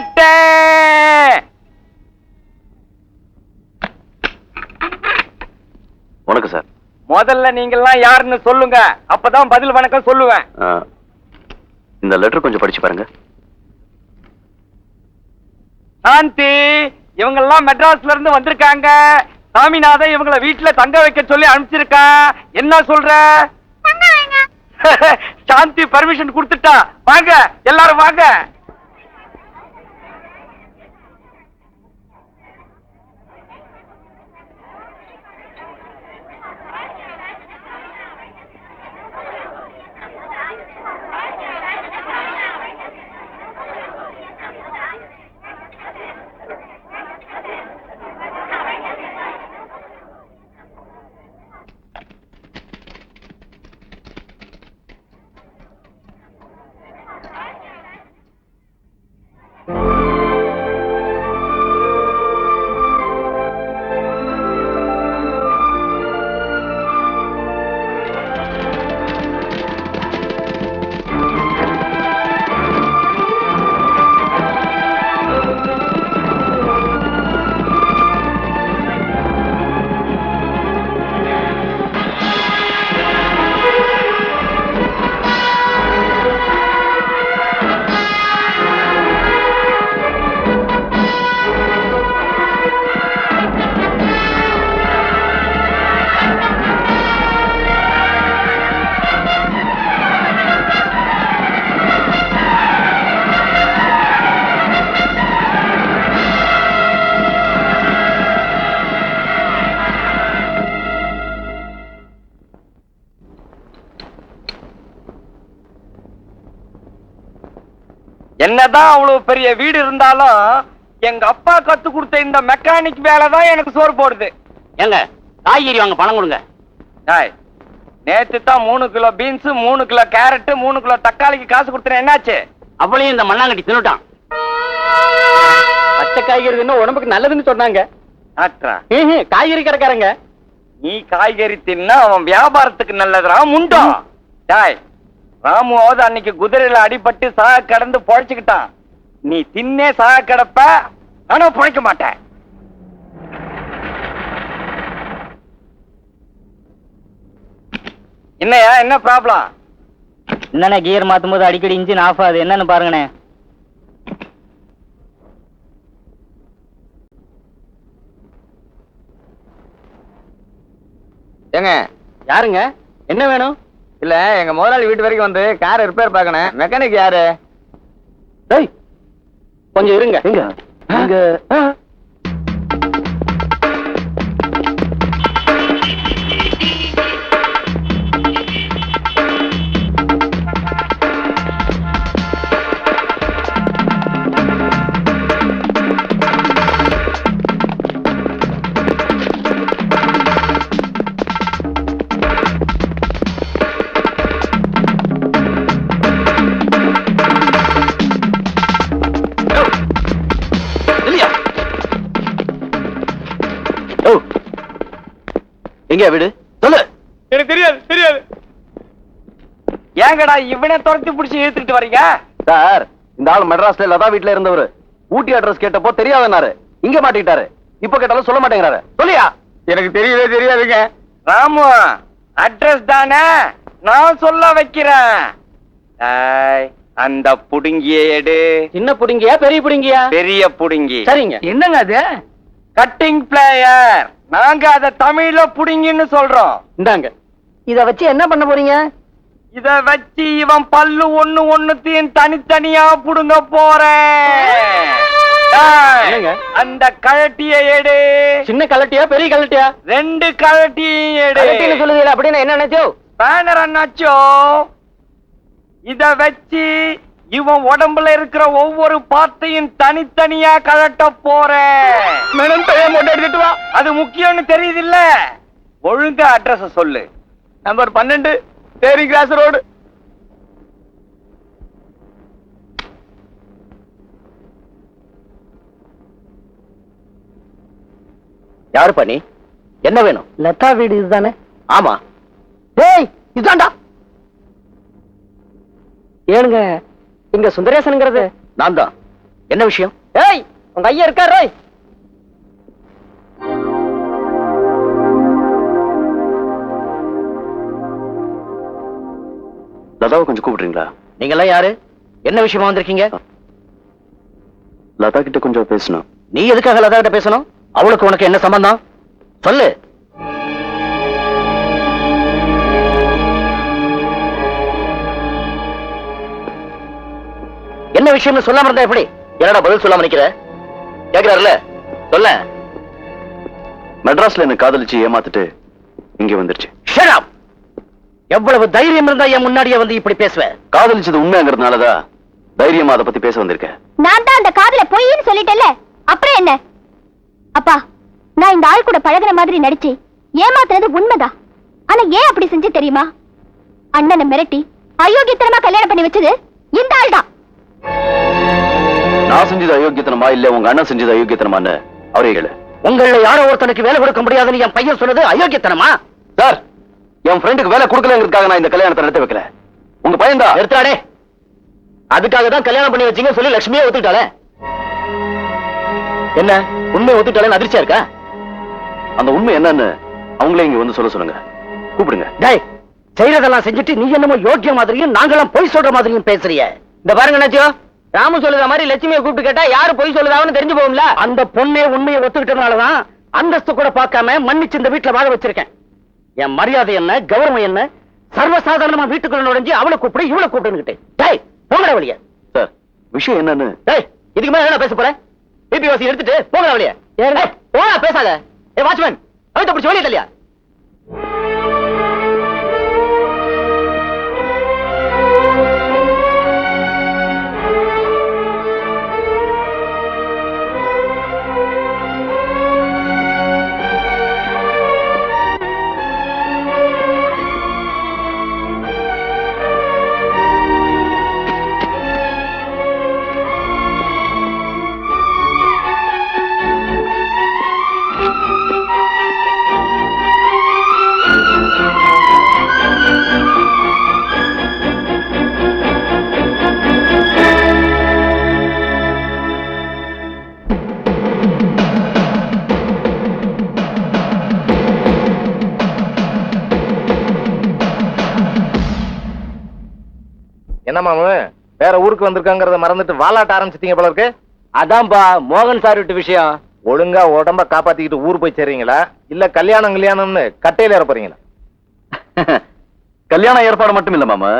வந்துட்டேன். வணக்கம் சார். முதல்ல நீங்கெல்லாம் யாருன்னு சொல்லுங்க, அப்பதான் பதில் வணக்கம் சொல்லுவேன். இந்த லெட்டர் கொஞ்சம் படிச்சு பாருங்க. சாந்தி, இவங்க எல்லாம் மெட்ராஸ்ல இருந்து வந்திருக்காங்க. சாமிநாதன் இவங்களை வீட்டுல தங்க வைக்க சொல்லி அனுப்பிச்சிருக்கா. என்ன சொல்ற? சாந்தி பர்மிஷன் கொடுத்துட்டா. வாங்க எல்லாரும் வாங்க. என்னதான் அவ்வளவு பெரிய வீடு இருந்தாலும் எங்க அப்பா கத்து கொடுத்த இந்த மெக்கானிக் வேலை தான் எனக்கு சோறு போடுது. ஏங்க காய்கறி வாங்க பணம் கொடுங்க. நேத்து தான் 3 kilo beans, 3 kilo carrot, 3 kilo தக்காளிக்கு காசு கொடுத்தேன். என்னாச்சு? அவளையும் இந்த மண்ணாங்கட்டி தின்னுட்டான். பச்சை காய்கறி தின்ன உடம்புக்கு நல்லதுன்னு சொன்னாங்க. காய்கறி கடைக்காரங்க, நீ காய்கறி தின்னா அவன் வியாபாரத்துக்கு நல்லதுரா முண்டோ. ராமுவாவது அன்னைக்கு குதிரையில அடிபட்டு சாக கடந்து பொழைச்சுக்கிட்டான். நீ தின்னே சாக கிடப்ப, ஆனா பொழைக்க மாட்டேன். என்னையா, என்ன ப்ராப்ளம்? என்னண்ணே கியர் மாத்தும் போது அடிக்கடி இன்ஜின் ஆஃப் ஆகுது, என்னன்னு பாருங்கண்ணே. ஏங்க யாருங்க? என்ன வேணும்? இல்ல, எங்க முதலாளி வீட்டு வரைக்கும் வந்து கார் ரிப்பேர் பார்க்கணும். மெக்கானிக் யாரு? கொஞ்சம் இருங்க. எங்க வீடு சொல்லு. எனக்கு தெரியாது தெரியாது. ஏங்கடா இவனை துரத்தி பிடிச்சி இழுத்துட்டு வரீங்க? சார், இந்த ஆள் மெட்ராஸ்ல லதா வீட்டுல இருந்தவரு. ஊட்டி அட்ரஸ் கேட்டப்போ தெரியாதனாரு, இங்க மாட்டிக்கிட்டாரு. இப்ப கேட்டாலும் சொல்ல மாட்டேங்கிறாரு. சொல்லியா? எனக்கு தெரியவே தெரியாதுங்க. ராமு, அட்ரஸ் தானே, நான் சொல்ல வைக்கிறேன். அந்த புடுங்கிய எடு. சின்ன புடுங்கியா பெரிய புடுங்கியா? பெரிய புடுங்கி. சரிங்க. என்னங்க அது? Cutting plier. நாங்க அத தமிழ்ல புடுங்கின்னு சொல்றோம். இந்தாங்க. இத வச்சு என்ன பண்ண போறீங்க? இத வச்சு இவன் பல்லு ஒண்ணுத்தையும் தனித்தனியா புடுங்க போறேன். அந்த கழட்டிய எடு. சின்ன கழட்டியா பெரிய கழட்டியா? 2 கழட்டியும் எடு. சொல்லுதீங்க அப்படின்னு என்ன நினைச்சோ? பேனர் அண்ணாச்சோ. இத வச்சு இவன் உடம்புல இருக்கிற ஒவ்வொரு பார்ட்டையும் தனித்தனியா கழட்ட போறேன். எடுத்துட்டு வா. அது முக்கியம்னு தெரியுது இல்ல? ஒழுங்கா அட்ரஸ் சொல்லு. நம்பர் 12 தேரி கிராஸ் ரோடு. யாரு பண்ணி? என்ன வேணும்? லதா வீடு இதுதானே? ஆமா. ஏய் இதுதான்டா. ஏனுங்க, இங்க சுந்தரேசனுங்கிறது? நான் தான். என்ன விஷயம்? ஏய் உங்க ஐயா இருக்காரு. லதாவை கொஞ்சம் கூப்பிடுறீங்களா? நீங்க எல்லாம் யாரு? என்ன விஷயமா வந்திருக்கீங்க? லதா கிட்ட கொஞ்சம் பேசணும். நீ எதுக்காக லதா கிட்ட பேசணும்? அவளுக்கு உனக்கு என்ன சம்பந்தம்? சொல்லு. என்ன விஷயம்னு சொல்லாம இருந்தா எப்படி? என்னடா பதில் சொல்லாம நிக்கிற? கேக்குறாருல, சொல்ல. மெட்ராஸ்ல என்ன காதலிச்சு ஏமாத்திட்டு இங்க வந்துருச்சு. Shut up! எவ்வளவு தைரியம் இருந்தா என் முன்னாடியே வந்து இப்படி பேசுவ? காதலிச்சது உண்மைங்கிறதுனாலதான் தைரியமா அதை பத்தி பேச வந்திருக்கேன். நான் தான் அந்த காதல பொய்ன்னு சொல்லிட்டேன்ல, அப்புறம் என்ன? அப்பா, நான் இந்த ஆள் கூட பழகுற மாதிரி நடிச்சு ஏமாத்துறது உண்மைதான். ஆனா ஏன் அப்படி செஞ்சு தெரியுமா? அண்ணனை மிரட்டி அயோக்கியத்தனமா கல்யாணம் பண்ணி வச்சது இந்த ஆள் தான். நான் செஞ்சது அயோக்கியத்தனமா இல்ல உங்க அண்ணன் செஞ்சது அயோக்கியத்தனமான்னு அவரே கேளு. உங்கள யாரோ ஒருத்தனுக்கு வேலை கொடுக்க முடியாதுன்னு என் பையன் சொன்னது அயோக்கியத்தனமா? சார், என் ஃப்ரெண்டுக்கு வேலை கொடுக்கலங்கிறதுக்காக நான் இந்த கல்யாணத்தை நடத்தி வைக்கல. உங்க பையன் தான் எடுத்தாடே. அதுக்காக தான் கல்யாணம் பண்ணி வச்சீங்க சொல்லி லட்சுமியே ஒத்துக்கிட்டாளே. என்ன உண்மை ஒத்துக்கிட்டாளேன்னு அதிர்ச்சியா இருக்கா? அந்த உண்மை என்னன்னு அவங்களே இங்க வந்து சொல்லுங்க. கூப்பிடுங்க. டேய், செய்யறதெல்லாம் செஞ்சுட்டு நீ என்னமோ யோக்கிய மாதிரியும் நாங்கெல்லாம் பொய் சொல்ற மாதிரியும் பேசுறிய. இந்த பாருங்க நச்சியோ, ராமு சொல்லுற மாதிரி லட்சுமியை கூப்பிட்டு கேட்டா யாரு பொய் சொல்லுதான்னு தெரிஞ்சு போகும்ல. அந்த பொண்ணே உண்மையை ஒத்துக்கிட்டதுனாலதான் அந்தஸ்து கூட பார்க்காம மன்னிச்சு இந்த வீட்டுல வாழ வச்சிருக்கேன். என் மரியாதை என்ன, கௌரவம் என்ன, சர்வசாதாரணமா வீட்டுக்குள்ள நுழைஞ்சு அவளை கூப்பிடு இவளை கூப்பிடுன்னு. டேய் போங்கடா வழிய. சார், விஷயம் என்னன்னு? டேய், இதுக்கு மேல என்ன பேச போறேன்? பிபி வாசி எடுத்துட்டு போங்கடா வழிய. போடா, பேசாத. ஏ வாட்ச்மேன், அவன் பிடிச்சி வெளியே தள்ளியா. என்ன மாமு, வேற ஊருக்கு வந்திருக்காங்கறத மறந்துட்டு வாலாட்ட ஆரம்பிச்சிட்டீங்க போல இருக்கு. அதான்பா மோகன் சார் விட்டு விஷயம். ஒழுங்கா உடம்ப காப்பாத்திக்கிட்டு ஊர் போய் சேர்றீங்களா இல்ல கல்யாணம்னு கட்டையில ஏற போறீங்களா? கல்யாண ஏற்பாடு மட்டும் இல்ல மாமா,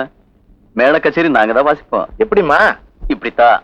மேல கச்சேரி நாங்க தான் வாசிப்போம். எப்படிமா? இப்படித்தான்.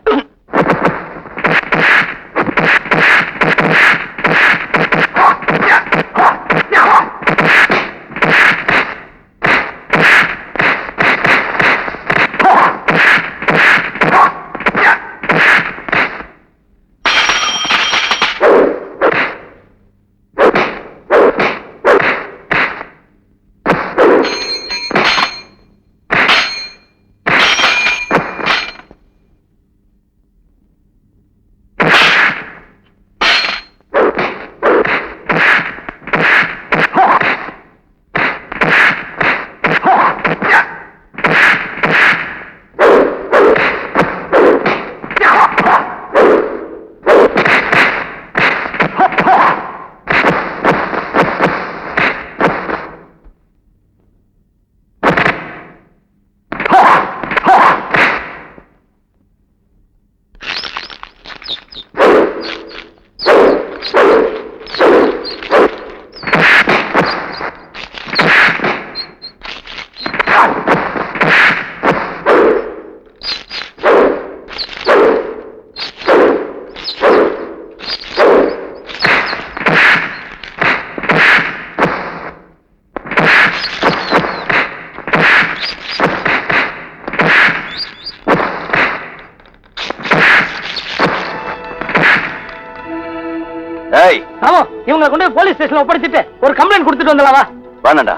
இவங்க கொண்டு போலீஸ் ஸ்டேஷன்ல ஒப்படைச்சிட்டு ஒரு கம்ப்ளைண்ட் கொடுத்துட்டு வந்தலாமா? வேணாண்டா,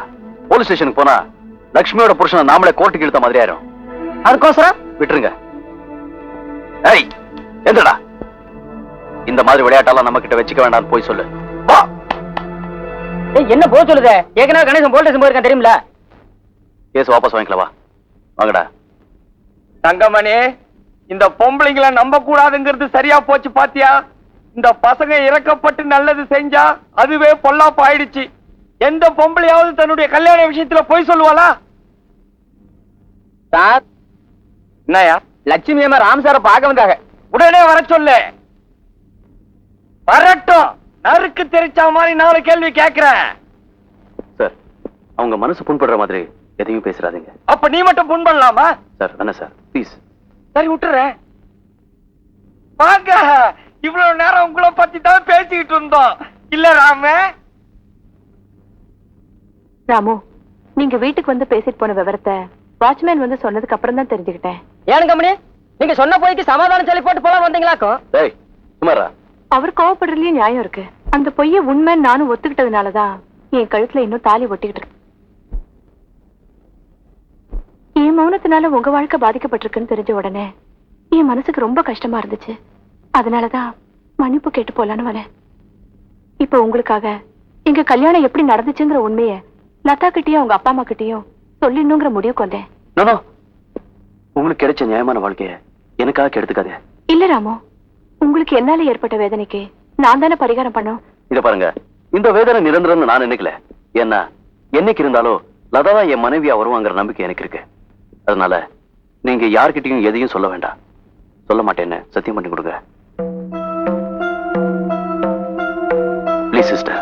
போலீஸ் ஸ்டேஷனுக்கு போனா லட்சுமியோட புருஷனை நாமளே கோர்ட்டுக்கு இழுத்த மாதிரி ஆயிரும். அதுக்கோசரம் விட்டுருங்க. ஏய், எந்தடா இந்த மாதிரி விளையாட்டெல்லாம் நம்ம கிட்ட வச்சுக்க வேண்டாம்னு போய் சொல்லு. வா. என்ன போக சொல்லுத? ஏற்கனவே கணேசன் போலீஸ் ஸ்டேஷன் போயிருக்கேன் தெரியுமில. கேஸ் வாபஸ் வாங்கிக்கலாம். வா வாங்கடா. தங்கமணி, இந்த பொம்பளைங்களை நம்ப கூடாதுங்கிறது சரியா போச்சு பாத்தியா? இந்த பசங்க இறக்கப்பட்டு நல்லது செஞ்சா அதுவே பொல்லாப்பு ஆயிடுச்சு. எந்த பொம்பளையாவது தன்னுடைய கல்யாண விஷயத்துல போய் சொல்லுவாளா? சார், என்னயா? லட்சுமி அம்மா ராம் சாரை பார்க்க வந்தாங்க. உடனே வர சொல்லு. வரட்டும். நறுக்கு தெரிச்ச மாதிரி 4 கேள்வி கேட்கிறேன். சார், அவங்க மனசு புண்படுற மாதிரி எதையும் பேசுறாதீங்க. அப்ப நீ மட்டும் புண் பண்ணலாமா? சார், என்ன சார், ப்ளீஸ். சரி விட்டுறேன். வாங்க. இவ்வளவு நேரம் உங்களை பத்தி தான் பேசிக்கிட்டு இருந்தோம் இல்ல ராம? ராமு, நீங்க வீட்டுக்கு வந்து பேசிட்டு போன விவரத்தை வாட்ச்மேன் வந்து சொன்னதுக்கு அப்புறம் தான் தெரிஞ்சுக்கிட்டேன். ஏன் கம்பெனி, நீங்க சொன்ன போய்க்கு சமாதானம் சொல்லி போட்டு போல வந்தீங்களாக்கும்? டேய் சுமாரா, அவர் கோவப்படுறதுலயும் நியாயம் இருக்கு. அந்த பொய்ய உண்மைன்னு நானும் ஒத்துக்கிட்டதுனாலதான் என் கழுத்துல இன்னும் தாலி ஒட்டிக்கிட்டு இருக்கு. என் மௌனத்தினால உங்க வாழ்க்கை பாதிக்கப்பட்டிருக்குன்னு தெரிஞ்ச உடனே என் மனசுக்கு ரொம்ப கஷ்டமா இருந்துச்சு. அதனாலதான் மன்னிப்பு கேட்டு போலான்னு வரேன். இப்ப உங்களுக்காக எங்க கல்யாணம் எப்படி நடந்துச்சுங்கிற உண்மைய லதா கிட்டயும் உங்க அப்பா அம்மா கிட்டயும் சொல்லிடணுங்கிற முடிவுக்கு வந்தேன். நோ, உங்களுக்கு கிடைச்ச நியாயமான வாழ்க்கைய எனக்காக கெடுத்துக்காதே. இல்ல ராமு, உங்களுக்கு என்னால ஏற்பட்ட வேதனைக்கு நான் தானே பரிகாரம் பண்ணும். இத பாருங்க, இந்த வேதனை நிரந்தரம்னு நான் நினைக்கல. ஏன்னா என்னைக்கு இருந்தாலும் லதா தான் என் மனைவியா வருவாங்கிற நம்பிக்கை எனக்கு இருக்கு. அதனால நீங்க யார்கிட்டயும் எதையும் சொல்ல வேண்டாம். சொல்ல மாட்டேன்னு சத்தியம் பண்ணி கொடுங்க ப்ளீஸ் சிஸ்டர்.